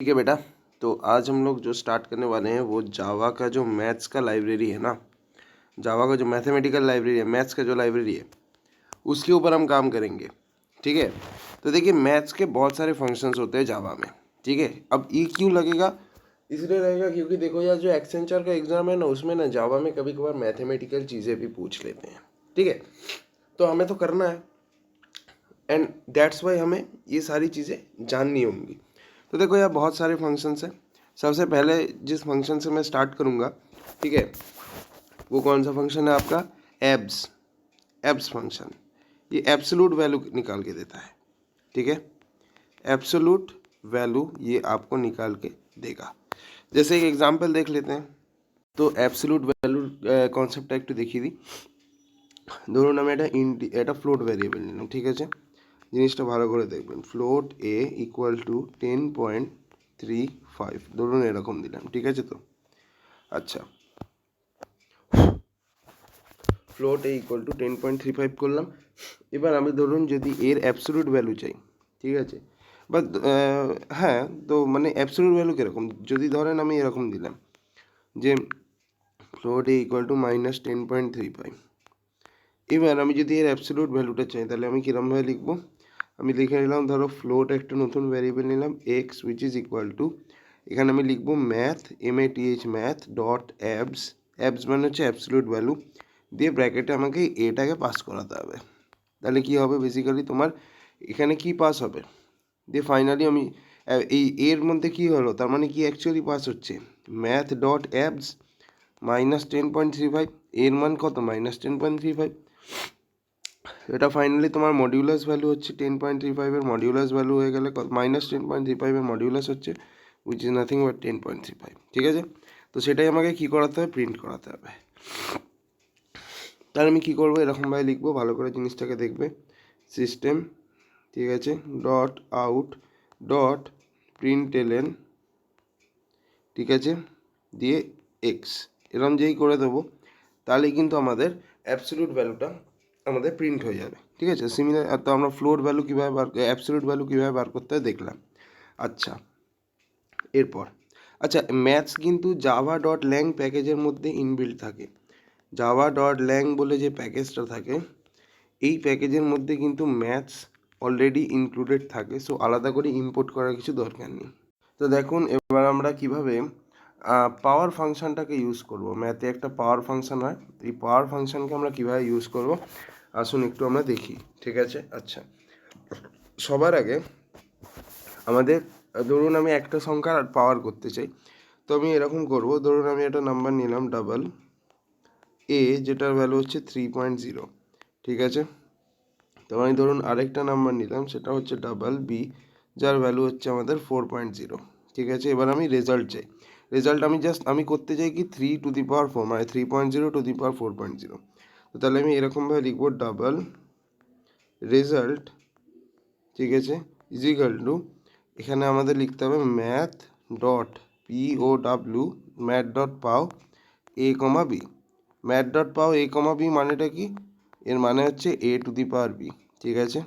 ठीक है बेटा, तो आज हम लोग जो स्टार्ट करने वाले हैं वो जावा का जो मैथ्स का लाइब्रेरी है ना, जावा का जो मैथमेटिकल लाइब्रेरी है, मैथ्स का जो लाइब्रेरी है उसके ऊपर हम काम करेंगे। ठीक है, तो देखिए मैथ्स के बहुत सारे फंक्शंस होते हैं जावा में। ठीक है, अब ये क्यों लगेगा, इसलिए लगेगा क्योंकि देखो यार जो एक्सेंचर का एग्ज़ाम है ना उसमें ना जावा में कभी कभार मैथमेटिकल चीज़ें भी पूछ लेते हैं। ठीक है, तो हमें तो करना है एंड दैट्स वाई हमें ये सारी चीज़ें जाननी होंगी। तो देखो यार बहुत सारे फंक्शंस हैं। सबसे पहले जिस फंक्शन से मैं स्टार्ट करूँगा, ठीक है, वो कौन सा फंक्शन है आपका, एब्स। एब्स फंक्शन ये एब्सोल्यूट वैल्यू निकाल के देता है। ठीक है, एब्सोल्यूट वैल्यू ये आपको निकाल के देगा। जैसे एक एग्जांपल देख लेते हैं। तो एब्सोल्यूट वैल्यू कॉन्सेप्ट একটু দেখিয়ে দিই। ধরুন আমি এটা ফ্লোট ভ্যারিয়েবল নিলাম। ঠিক আছে, জিনিসটা ভালো করে দেখবেন। ফ্লোট এ ইকুয়াল টু 10.35 ধরুন এরকম দিলাম। ঠিক আছে, তো আচ্ছা ফ্লোট এ ইকুয়াল টু 10.35 করলাম। এবার আমি ধরুন যদি এর অ্যাবসোলিউট ভ্যালু চাই, ঠিক আছে, বা হ্যাঁ, তো মানে অ্যাবসোলিউট ভ্যালু কীরকম, যদি ধরেন আমি এরকম দিলাম যে ফ্লোট এ ইকুয়াল টু -10.35। এবার আমি যদি এর অ্যাবসোলিউট ভ্যালুটা চাই তাহলে আমি কীরকমভাবে লিখবো, আমি লিখে নিলাম, ধরো ফ্লোট একটা নতুন ভ্যারিয়েবল নিলাম x which is equal two, এখানে আমি লিখবো math MATH math dot ABS. ABS মানে হচ্ছে অ্যাবসোলিউট ভ্যালু, দিয়ে ব্র্যাকেটে আমাকে এটাকে পাস করাতে হবে। তাহলে কি হবে, বেসিক্যালি তোমার এখানে কি পাস হবে, দিয়ে ফাইনালি আমি এই এর মধ্যে কি হলো, তার মানে কি অ্যাকচুয়ালি পাস হচ্ছে ম্যাথ ডট অ্যাবস -10.35, এর মান কত -10.35। এটা ফাইনালি তোমার মডিউলাস ভ্যালু হচ্ছে 10.35 এর মডিউলাস ভ্যালু হয়ে গেলে -10.35 এর মডিউলাস হচ্ছে উইচ ইজ নাথিং বাট 10.35। ঠিক আছে, তো সেটাই আমাকে কি করাতে হবে, প্রিন্ট করাতে হবে। তাহলে আমি কী করবো, এরকমভাবে লিখবো, ভালো করে জিনিসটাকে দেখবে। সিস্টেম, ঠিক আছে, ডট আউট ডট প্রিন্টএলএন, ঠিক আছে, দিয়ে এক্স, এরকম যেই করে দেবো তাহলেই কিন্তু আমাদের অ্যাবসোলিউট ভ্যালুটা আমাদের প্রিন্ট হয়ে যাবে। ঠিক আছে, সিমিলার তো আমরা ফ্লোর ভ্যালু কীভাবে অ্যাবসোলিউট ভ্যালু কীভাবে বার করতে হয় দেখলাম। আচ্ছা, এরপর আচ্ছা ম্যাথস কিন্তু জাভা ডট ল্যাং প্যাকেজের মধ্যে ইনবিল্ট থাকে। জাভা ডট ল্যাং বলে যে প্যাকেজটা থাকে, এই প্যাকেজের মধ্যে কিন্তু ম্যাথস অলরেডি ইনক্লুডেড থাকে, সো আলাদা করে ইম্পোর্ট করার কিছু দরকার নেই। তো দেখুন এবার আমরা কিভাবে পাওয়ার ফাংশনটাকে ইউজ করব। ম্যাথে একটা পাওয়ার ফাংশন হয়, এই পাওয়ার ফাংশনকে আমরা কিভাবে ইউজ করব আসুন একটু আমরা দেখি। ঠিক আছে, আচ্ছা সবার আগে আমাদের ধরুন আমি একটা সংখ্যার পাওয়ার করতে চাই, তো আমি এরকম করব, ধরুন আমি একটা নাম্বার নিলাম ডাবল এ, যেটার ভ্যালু হচ্ছে 3.0। ঠিক আছে, তো আমি ধরুন আরেকটা নাম্বার নিলাম, সেটা হচ্ছে ডাবল বি, যার ভ্যালু হচ্ছে আমাদের 4.0। ঠিক আছে, এবার আমি রেজাল্ট চাই। রেজাল্ট আমি করতে চাই কি 3^4 মানে 3.0^4.0। তো তাহলে আমি এরকমভাবে লিখবো ডাবল রেজাল্ট, ঠিক আছে, ইজ ইকাল টু, এখানে আমাদের লিখতে হবে math dot POW math dot পাও A, B। ম্যাথ ডট পাও A, B মানেটা কি, এর মানে হচ্ছে A^B। ঠিক আছে,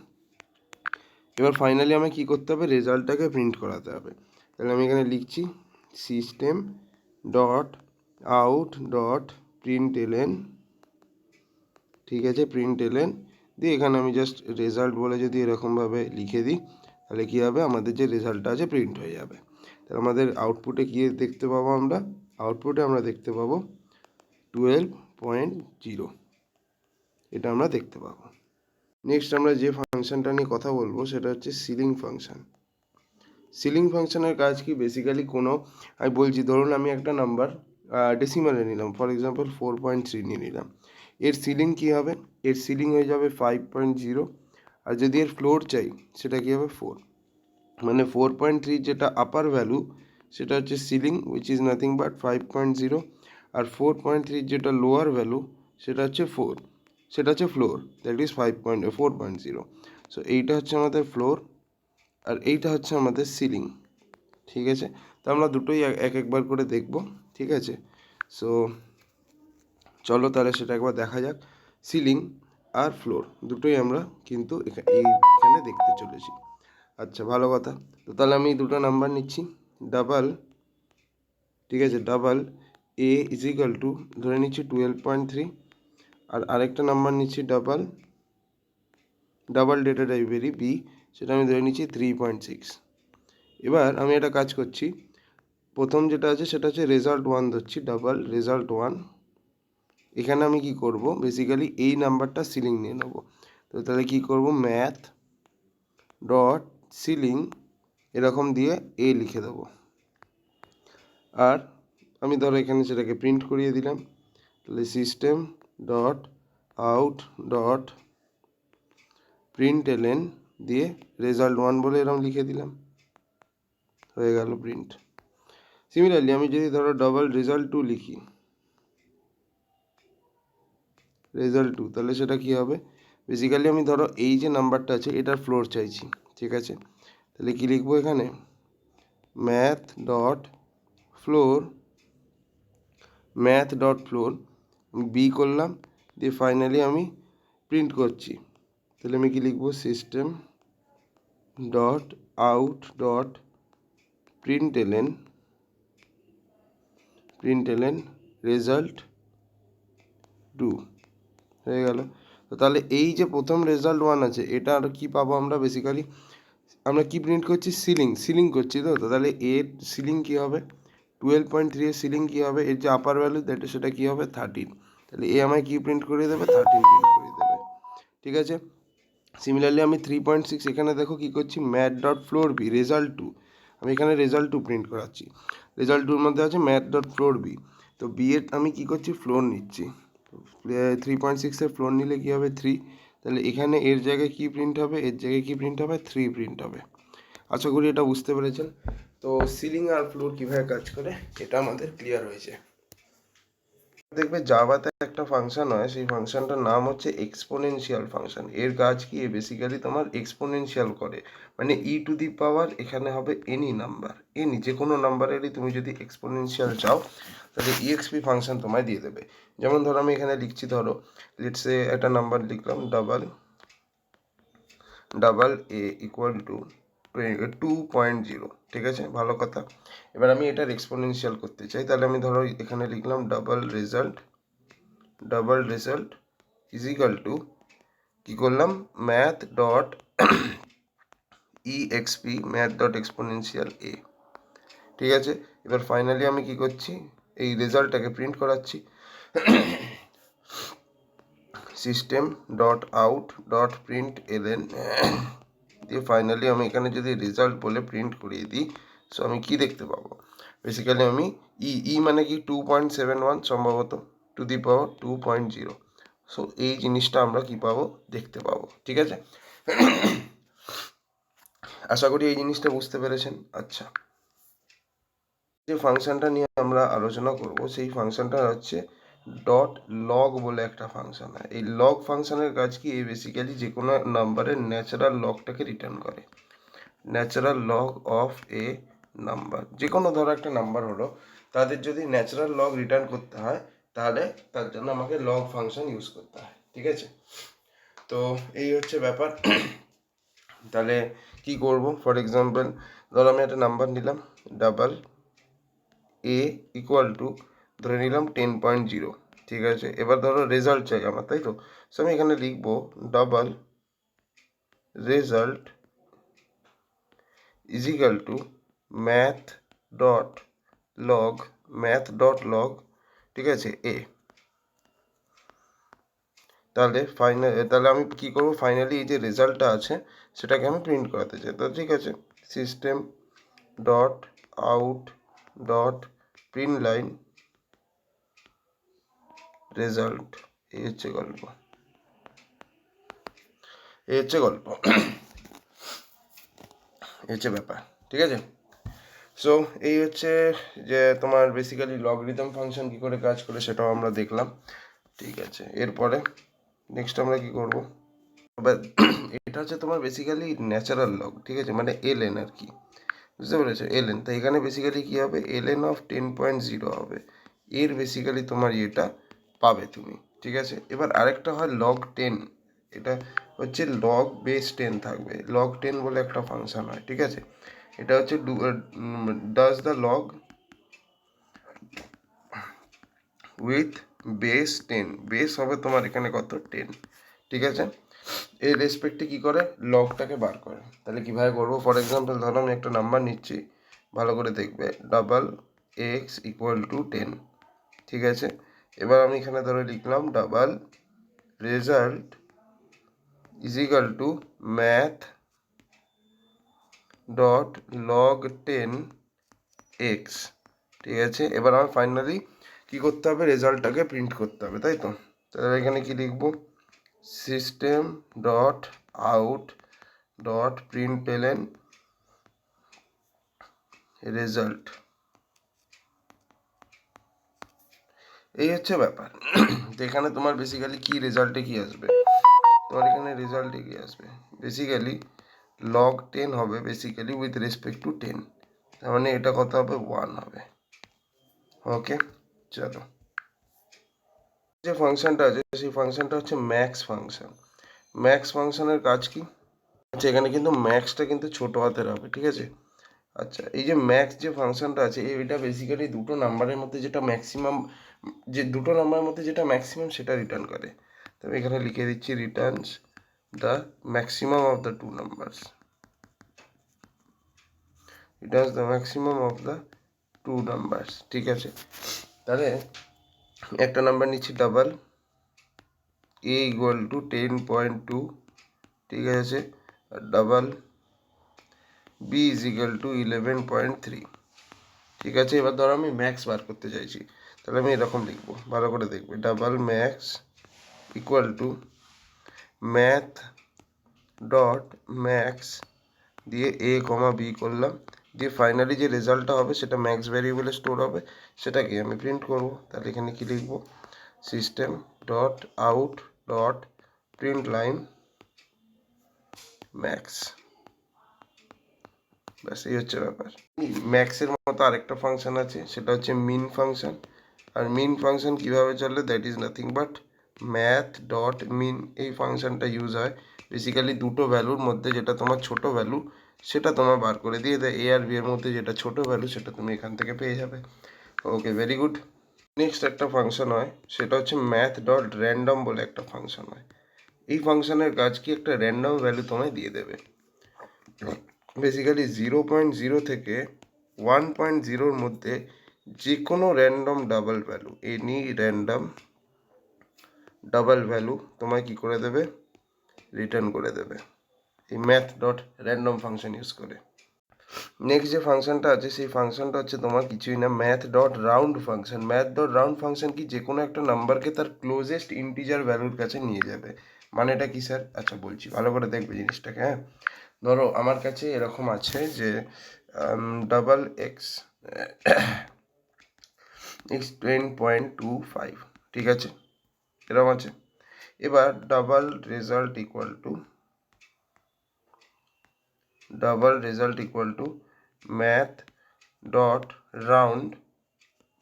এবার ফাইনালি আমায় কী করতে হবে, রেজাল্টটাকে প্রিন্ট করাতে হবে। তাহলে আমি এখানে লিখছি system dot out dot println, ঠিক আছে, প্রিন্টএলএন দিয়ে এখানে আমি জাস্ট রেজাল্ট বলে যদি এরকমভাবে লিখে দিই তাহলে কী হবে, আমাদের যে রেজাল্টটা আছে প্রিন্ট হয়ে যাবে। তাহলে আমাদের আউটপুটে কী দেখতে পাবো, আউটপুটে আমরা দেখতে পাবো 12.0, এটা আমরা দেখতে পাবো। নেক্সট আমরা যে ফাংশনটা নিয়ে কথা বলবো সেটা হচ্ছে সিলিং ফাংশন। সিলিং ফাংশনের কাজ কি, বেসিক্যালি কোনো, আমি বলছি ধরুন আমি একটা নাম্বার ডেসিমালে নিলাম, ফর এক্সাম্পল 4.3 নিয়ে নিলাম, এর সিলিং কী হবে, এর সিলিং হয়ে যাবে 5.0, আর যদি এর ফ্লোর চাই সেটা কী হবে 4, মানে 4.3 যেটা আপার ভ্যালু সেটা হচ্ছে ceiling which is nothing but 5.0, আর 4.3 যেটা লোয়ার ভ্যালু সেটা হচ্ছে 4, সেটা হচ্ছে ফ্লোর, দ্যাট ইজ 4.0। সো এইটা হচ্ছে আমাদের ফ্লোর আর এইটা হচ্ছে আমাদের সিলিং। ঠিক আছে, তো আমরা দুটোই এক একবার করে দেখব। ঠিক আছে, সো চলো তাহলে সেটা একবার দেখা যাক। সিলিং আর ফ্লোর দুটোই আমরা কিন্তু এখানে দেখতে চলেছি। আচ্ছা ভালো কথা, তো তাহলে আমি দুটো নাম্বার নিচ্ছি, ডাবল, ঠিক আছে, double A is equal two ধরে নিচ্ছি 12.3, আর আরেকটা নাম্বার নিচ্ছি ডাবল ডেটা টাইপেরই বি, সেটা আমি ধরে নিচ্ছি 3.6। এবার আমি একটা কাজ করছি, প্রথম যেটা আছে সেটা হচ্ছে রেজাল্ট 1 ধরছি, ডাবল রেজাল্ট 1। এখানে আমি কি করব, বেসিক্যালি এই নাম্বারটা সিলিং নিয়ে নেব। তো তাহলে কি করব, ম্যাথ ডট সিলিং এরকম দিয়ে এ লিখে দেবো। আর আমি ধরো এখানে সেটাকে প্রিন্ট করিয়ে দিলাম, তাহলে সিস্টেম ডট আউট ডট প্রিন্টএলএন দিয়ে রেজাল্ট 1 বলে এরকম লিখে দিলাম, হয়ে গেল প্রিন্ট। সিমিলারলি আমি যদি ধরো ডাবল রেজাল্ট 2 লিখি, রেজাল্ট 2, তাহলে সেটা কি হবে, বেসিক্যালি আমি ধরো এই যে নাম্বারটা আছে এটার ফ্লোর চাইছি, ঠিক আছে, তাহলে কি লিখবো এখানে, math dot floor, math dot floor B করলাম, দিয়ে ফাইনালি আমি প্রিন্ট করছি, তাহলে আমি কি লিখবো, system dot out dot প্রিন্টএলএন result 2, হয়ে গেল। তো তাহলে এই যে প্রথম রেজাল্ট 1 আছে এটা আর কি পাবো আমরা, বেসিক্যালি আমরা কি প্রিন্ট করছি, সিলিং করছি। তো তাহলে এর সিলিং কি হবে, 12.3 এর সিলিং কি হবে, এর যে আপার ভ্যালু সেটা কি হবে 13, তাহলে এ আমায় কি প্রিন্ট করে দেবে, 13 প্রিন্ট করে দেবে, ঠিক আছে। সিমিলারলি আমি 3.6 এখানে দেখো কি করছি, math dot floor B result 2, আমি এখানে রেজাল্ট 2 প্রিন্ট করাচ্ছি, রেজাল্ট 2 এর মধ্যে আছে ম্যাথ ডট ফ্লোর বি, তো বি এর আমি কি করছি, ফ্লোর নিচ্ছি, 3.6 এর ফ্লোর নিলে কি হবে 3, তাহলে এখানে এর জায়গায় কি প্রিন্ট হবে, এর জায়গায় কি প্রিন্ট হবে, 3 প্রিন্ট হবে। আশা করি এটা বুঝতে পেরেছেন। তো সিলিং আর ফ্লোর কীভাবে কাজ করে এটা আমাদের ক্লিয়ার হয়েছে। দেখবে জাভাতে একটা ফাংশন হয়, সেই ফাংশনটার নাম হচ্ছে এক্সপোনেনশিয়াল ফাংশন। এর কাজ কি, বেসিক্যালি তোমার এক্সপোনেনশিয়াল করে, মানে ই টু দি পাওয়ার এখানে হবে এনি নাম্বার, এনি যে কোনো নাম্বারেরই তুমি যদি এক্সপোনেনশিয়াল চাও তাহলে ইএক্সপি ফাংশন তোমায় দিয়ে দেবে। যেমন ধরো আমি এখানে লিখছি, ধরো লেটসে একটা নাম্বার লিখলাম ডাবল এ ইকুয়াল টু 2.0, ঠিক আছে, ভালো কথা। এবার আমি এটার এক্সপোনেনশিয়াল করতে চাই, তাহলে আমি ধরো এখানে লিখলাম double result is equal to, কী করলাম, math dot exp math dot exponential এ, ঠিক আছে। এবার ফাইনালি আমি কি করছি, এই রেজাল্টটাকে প্রিন্ট করাচ্ছি, system dot out dot print LN দিয়ে ফাইনালি আমি এখানে যদি রেজাল্ট বলে প্রিন্ট করিয়ে দিই, সো আমি কি দেখতে পাবো, বেসিক্যালি আমি মানে কি 2.71 সম্ভবত টু দি পাওয়ার 2.0, সো এই জিনিসটা আমরা কি পাবো, দেখতে পাবো, ঠিক আছে। আশা করি এই জিনিসটা বুঝতে পেরেছেন। আচ্ছা, যে ফাংশনটা নিয়ে আমরা আলোচনা করব সেই ফাংশনটা হচ্ছে ডট লগ বলে একটা ফাংশন হয়। এই লগ ফাংশনের কাজ কি, এই বেসিক্যালি যে কোনো নাম্বারের ন্যাচারাল লগটাকে রিটার্ন করে, natural log of A number, যে কোনো ধরো একটা নাম্বার হলো, তাদের যদি ন্যাচারাল লগ রিটার্ন করতে হয় তাহলে তার জন্য আমাকে লগ ফাংশন ইউজ করতে হয়, ঠিক আছে। তো এই হচ্ছে ব্যাপার। তাহলে কি করব, ফর এক্সাম্পল ধরো আমি একটা নাম্বার নিলাম ডাবল এ ইকুয়াল টু ধরে নিলাম 10.0, ঠিক আছে। এবার ধরো রেজাল্ট চাই আমার, তাই তো, সো আমি এখানে লিখবো double result is equal two math dot log, ঠিক আছে, এ। তাহলে আমি কি করব, ফাইনালি এই যে রেজাল্টটা আছে সেটাকে আমি প্রিন্ট করাতে চাই, তো ঠিক আছে, system dot out dot print line result, এই হচ্ছে গল্প, এই হচ্ছে ব্যাপার, ঠিক আছে। সো এই হচ্ছে যে তোমার বেসিক্যালি লগারিদম ফাংশন কী করে কাজ করে সেটাও আমরা দেখলাম, ঠিক আছে। এরপরে নেক্সট আমরা কি করব, এটা হচ্ছে তোমার বেসিক্যালি ন্যাচারাল লগ, ঠিক আছে, মানে এলএন আর কি, বুঝতে পেরেছো, এলএন। তো এখানে বেসিক্যালি কী হবে, এলএন অফ 10.0 হবে, এর বেসিক্যালি তোমার ইয়েটা পাবে তুমি, ঠিক আছে। এবার আরেকটা হয় লগ 10, এটা হচ্ছে লগ বেস 10 থাকবে, লগ 10 বলে একটা ফাংশন হয়, ঠিক আছে। এটা হচ্ছে does the log with base 10, base হবে তোমার এখানে কত 10, ঠিক আছে। এর রেসপেক্টে কী করে লগটাকে বার করে। তাহলে কীভাবে করবো, ফর এক্সাম্পল ধরো আমি একটা নাম্বার নিচ্ছি, ভালো করে দেখবে, ডাবল এক্স ইকুয়াল টু 10, ঠিক আছে। এবার আমি এখানে ধরে লিখলাম double result is equal two math dot log 10 x, ঠিক আছে। এবার আমার ফাইনালি কী করতে হবে, রেজাল্টটাকে প্রিন্ট করতে হবে, তাই তো। তাহলে এখানে কি লিখবো, system dot out dot প্রিন্টএলএন result, এই হচ্ছে ব্যাপার। তো এখানে তোমার বেসিক্যালি কি রেজাল্টে কি আসবে, তোমার এখানে রেজাল্টে কি আসবে, বেসিক্যালি লগ 10 হবে বেসিক্যালি উইথ রেসপেক্ট টু 10, তার মানে এটা কত হবে 1 হবে। ওকে, চলো। যে ফাংশনটা আছে সেই ফাংশনটা হচ্ছে ম্যাক্স ফাংশন। ম্যাক্স ফাংশনের কাজ কি, আচ্ছা এখানে কিন্তু ম্যাক্সটা কিন্তু ছোট হাতের হবে, ঠিক আছে। আচ্ছা এই যে ম্যাক্স যে ফাংশনটা আছে এটা বেসিক্যালি দুটো নাম্বারের মধ্যে যেটা ম্যাক্সিমাম, যে দুটো নাম্বারের মধ্যে যেটা ম্যাক্সিমাম সেটা রিটার্ন করে। তবে এখানে লিখে দিচ্ছি returns the maximum of the two numbers, returns the maximum of the two numbers, ঠিক আছে। তাহলে একটা নাম্বার নিচ্ছি ডাবল এ ইকুয়াল টু 10.2, ঠিক আছে, আর double B is equal to 11.3, ঠিক আছে। এবার ধরো আমি ম্যাক্স বার করতে চাইছি, তাহলে আমি এরকম লিখবো, ভালো করে দেখবে, double max equal to math dot max দিয়ে এ কমা বি করলাম, দিয়ে ফাইনালি যে রেজাল্টটা হবে সেটা ম্যাক্স ভ্যারিয়েবলে স্টোর হবে, সেটাকে আমি প্রিন্ট করব। তাহলে এখানে কি লিখবো, system dot out dot print line max, ব্যাস এই হচ্ছে ব্যাপার। ম্যাক্সের মতো আরেকটা ফাংশন আছে, সেটা হচ্ছে মিন ফাংশন। আর মিন ফাংশন কীভাবে চলে, that is nothing but math dot min, এই ফাংশনটা ইউজ হয় বেসিক্যালি দুটো ভ্যালুর মধ্যে যেটা তোমার ছোট ভ্যালু সেটা তোমার বার করে দিয়ে দেয়, এ আর বি এর মধ্যে যেটা ছোট ভ্যালু সেটা তুমি এখান থেকে পেয়ে যাবে। ওকে, ভেরি গুড। নেক্সট একটা ফাংশন হয়, সেটা হচ্ছে ম্যাথ ডট র্যান্ডম বলে একটা ফাংশন হয়। এই ফাংশনের কাজ কি, একটা র্যান্ডম ভ্যালু তোমায় দিয়ে দেবে, বেসিক্যালি 0.0 থেকে 1.0-র মধ্যে যে কোনো random double value, any random double value তোমায় কী করে দেবে, রিটার্ন করে দেবে এই math dot random function use করে। নেক্সট যে ফাংশনটা আছে সেই ফাংশনটা হচ্ছে তোমার কিছুই না, math dot round function. Math dot round function কি, যে কোনো একটা নাম্বারকে তার ক্লোজেস্ট ইন্টিজার ভ্যালুর কাছে নিয়ে যাবে। মানে এটা কি স্যার, আচ্ছা বলছি, ভালো করে দেখবে জিনিসটাকে। হ্যাঁ, ধরো আমার কাছে এরকম আছে যে ডাবল এক্স এক্স 10.25, ঠিক আছে, এরকম আছে। এবার double result equal to math dot round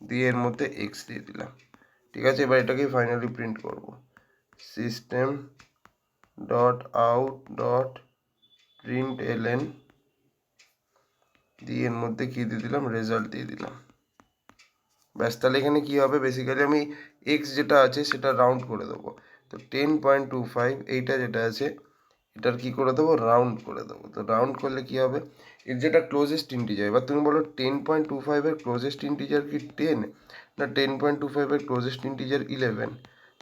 দিয়ে এর মধ্যে এক্স দিয়ে দিলাম, ঠিক আছে। এবার এটাকে ফাইনালি প্রিন্ট করব, system dot out dot print LN দিয়ে এর মধ্যে কী দিয়ে দিলাম, রেজাল্ট দিয়ে দিলাম, ব্যাস। তাহলে এখানে কী হবে, বেসিক্যালি আমি এক্স যেটা আছে সেটা রাউন্ড করে দেবো, তো 10.25 এইটা যেটা আছে এটার কী করে দেবো, রাউন্ড করে দেবো। তো রাউন্ড করলে কী হবে, এর যেটা ক্লোজেস্ট ইন্টিজার, এবার তুমি বলো 10.25-এর ক্লোজেস্ট ইন্টিজার কি 10 না 10.25-এর ক্লোজেস্ট ইন্টিজার 11,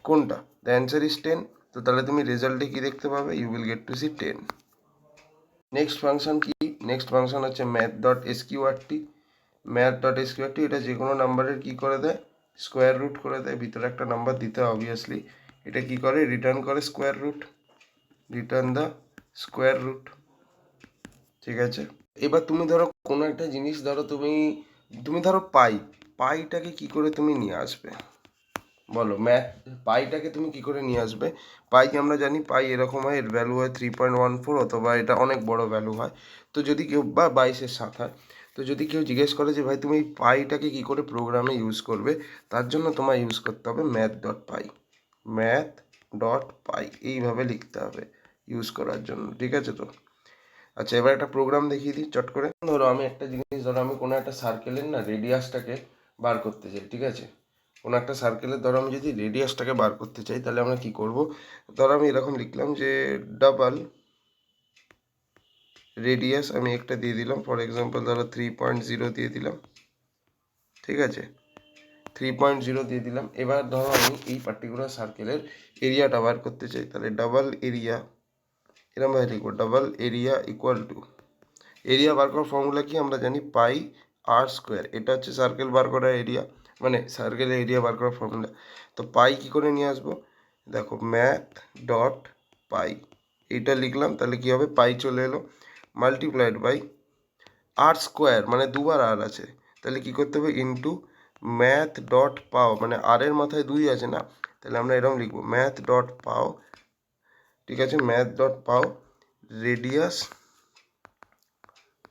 কোনটা, দ্য অ্যান্সার ইজ 10। তো তাহলে তুমি রেজাল্টে কী দেখতে পাবে, you will get to see 10। Next function কি, নেক্সট ফাংশন হচ্ছে math dot SQRT. Math dot SQRT এটা যে কোনো নাম্বারের কী করে দেয়, স্কোয়ার রুট করে দেয়, ভিতরে একটা নাম্বার দিতে হয় অবভিয়াসলি। এটা কি করে, রিটার্ন করে square root, return the square root, ঠিক আছে। এবার তুমি ধরো কোনো একটা জিনিস ধরো তুমি ধরো পাইটাকে কি করে তুমি নিয়ে আসবে বলো, পাইটাকে তুমি কি করে নিয়ে আসবে। পাইকে আমরা জানি পাই এরকম হয়, এর ভ্যালু হয় 3.14, অথবা এটা অনেক বড় ভ্যালু হয়। তো যদি কেউ বা 22/7 হয়, তো যদি কেউ জিজ্ঞেস করে যে ভাই তুমি পাইটাকে কি করে প্রোগ্রামে ইউজ করবে, তার জন্য তোমায় ইউজ করতে হবে ম্যাথ ডট পাই, ম্যাথ ডট পাই এইভাবে লিখতে হবে ইউজ করার জন্য, ঠিক আছে। তো আচ্ছা, এবার একটা প্রোগ্রাম দেখিয়ে দিই চট করে। ধরো আমি একটা জিনিস, ধরো আমি কোনো একটা সার্কেলের না রেডিয়াসটাকে বার করতে চাই, ঠিক আছে? কোনো একটা সার্কেলের ধরো আমি যদি রেডিয়াসটাকে বার করতে চাই, তাহলে আমরা কি করব? ধরো আমি এরকম লিখলাম যে ডাবল রেডিয়াস, আমি একটা দিয়ে দিলাম, ফর এক্সাম্পল ধরো 3.0 দিয়ে দিলাম, ঠিক আছে? 3.0 দিয়ে দিলাম। এবার ধরো আমি এই পার্টিকুলার সার্কেলের এরিয়াটা বার করতে চাই, তাহলে ডাবল এরিয়া, এরকমভাবে লিখবো, double area equal to, area বার করার ফর্মুলা কি আমরা জানি, পাই আর স্কোয়ার। এটা হচ্ছে সার্কেল বার করার এরিয়া, মানে সার্কেলের এরিয়া বার করার ফর্মুলা। তো পাই কি করে নিয়ে আসবো, দেখো ম্যাথ ডট পাই, এইটা লিখলাম, তাহলে কি হবে, পাই চলে এলো, মাল্টিপ্লাইড বাই আর স্কোয়ার, মানে দুবার আর আছে, তাহলে কি করতে হবে, ইন্টু ম্যাথ ডট পাও, মানে আর এর মাথায় 2 আছে না, তাহলে আমরা এরকম লিখবো ম্যাথ ডট পাও, ঠিক আছে? Math dot pow radius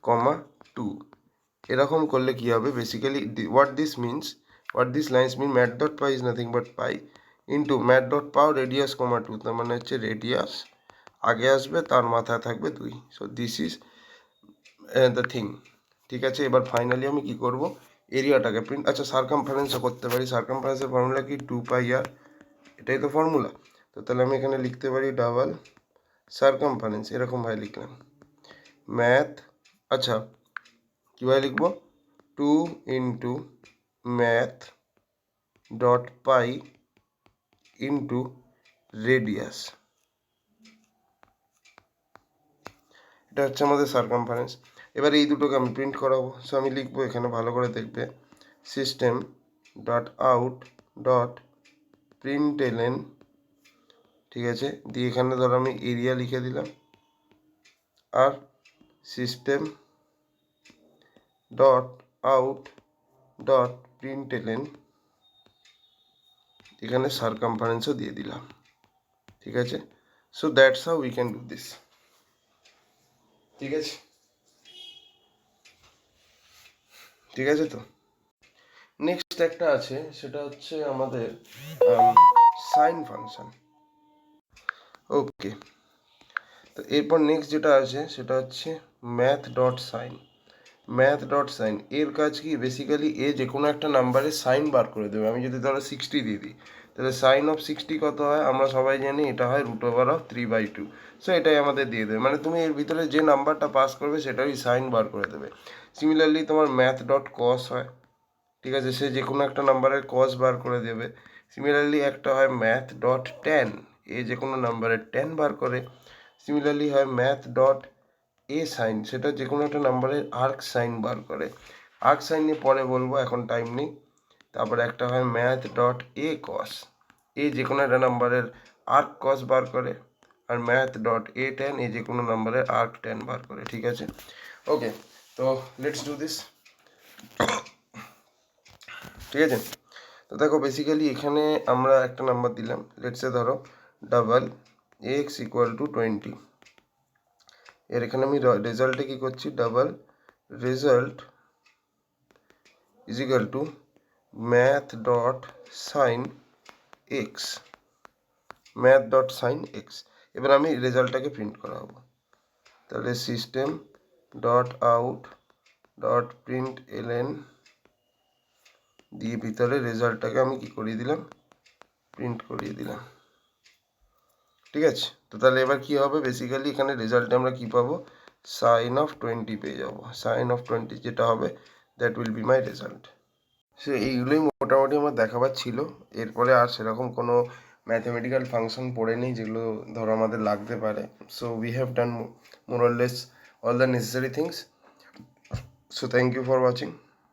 comma 2, এরকম করলে কি হবে, basically what this lines mean, math dot pi is nothing but pi into math dot pow radius comma 2, তার মানে হচ্ছে রেডিয়াস আগে আসবে, তার মাথায় থাকবে 2। So this is the thing, ঠিক আছে? এবার ফাইনালি আমি কি করব, এরিয়াটাকে প্রিন্ট, আচ্ছা সার্কামফারেন্সও করতে পারি, সার্কামফারেন্সের ফর্মুলা কি, 2πr, এটাই তো ফর্মুলা। তো তাহলে আমি এখানে লিখতে পারি ডাবল সার্কামফারেন্স, এরকমভাবে লিখলাম ম্যাথ, আচ্ছা কীভাবে লিখবো, 2 into math dot pi into radius, এটা হচ্ছে আমাদের সার্কামফারেন্স। এবার এই দুটোকে আমি প্রিন্ট করাবো। সো আমি লিখবো, এখানে ভালো করে দেখবে, system dot out dot println, ঠিক আছে? দিয়ে এখানে ধরো আমি এরিয়া লিখে দিলাম, আর system dot out dot println, এখানে সার্কামফারেন্সও দিয়ে দিলাম, ঠিক আছে? So that's how we can do this, ঠিক আছে? ঠিক আছে তো নেক্সট একটা আছে, সেটা হচ্ছে আমাদের সাইন ফাংশন। ওকে, তো এরপর নেক্সট যেটা আছে সেটা হচ্ছে math dot sine. Math dot sine এর কাজ কি, বেসিক্যালি এ যে কোনো একটা নাম্বারের সাইন বার করে দেবে। আমি যদি ধরো 60 দিয়ে দিই, তাহলে সাইন অফ 60 কত হয় আমরা সবাই জানি, এটা হয় √3/2। সো এটাই আমাদের দিয়ে দেবে, মানে তুমি এর ভিতরে যে নাম্বারটা পাস করবে সেটারই সাইন বার করে দেবে। সিমিলারলি তোমার ম্যাথ ডট কস হয়, ঠিক আছে? সে যে কোনো একটা নাম্বারের কস বার করে দেবে। সিমিলারলি একটা হয় ম্যাথ ডট ট্যান, এ যে কোনো নাম্বারের ট্যান বার করে। সিমিলারলি হয় ম্যাথ ডট এ সাইন, সেটা যে কোনো একটা নাম্বারের আর্ক সাইন বার করে। আর্ক সাইন নিয়ে পরে বলবো, এখন টাইম নেই। তারপরে একটা হয় ম্যাথ ডট এ কস, এ যে কোনো একটা নাম্বারের আর্ক কস বার করে। আর ম্যাথ ডট এ ট্যান, এ যে কোনো নাম্বারের আর্ক ট্যান বার করে, ঠিক আছে? ওকে, তো লেটস ডু দিস, ঠিক আছে? তো দেখো বেসিক্যালি এখানে আমরা একটা নাম্বার দিলাম, লেটসে ধরো ডাবল এক্স ইকুয়াল টু 20, এর এখানে আমি রেজাল্টে কী করছি, double result is equal to math dot sine X, math dot sine X. এবার আমি রেজাল্টটাকে প্রিন্ট করাবো, তাহলে system dot out dot print LN দিয়ে ভিতরে রেজাল্টটাকে আমি কি করিয়ে দিলাম, প্রিন্ট করিয়ে দিলাম, ঠিক আছে? তো তাহলে এবার কি হবে, বেসিক্যালি এখানে রেজাল্টে আমরা কি পাবো, সাইন অফ 20 পেয়ে যাবো। সাইন অফ 20 যেটা হবে, that will be my result. সে এইগুলোই মোটামুটি আমার দেখাবার ছিল। এরপরে আর সেরকম কোনো ম্যাথমেটিক্যাল ফাংশন পড়ে নেই যেগুলো ধরো আমাদের লাগতে পারে। So we have done more or less all the necessary things. So thank you for watching.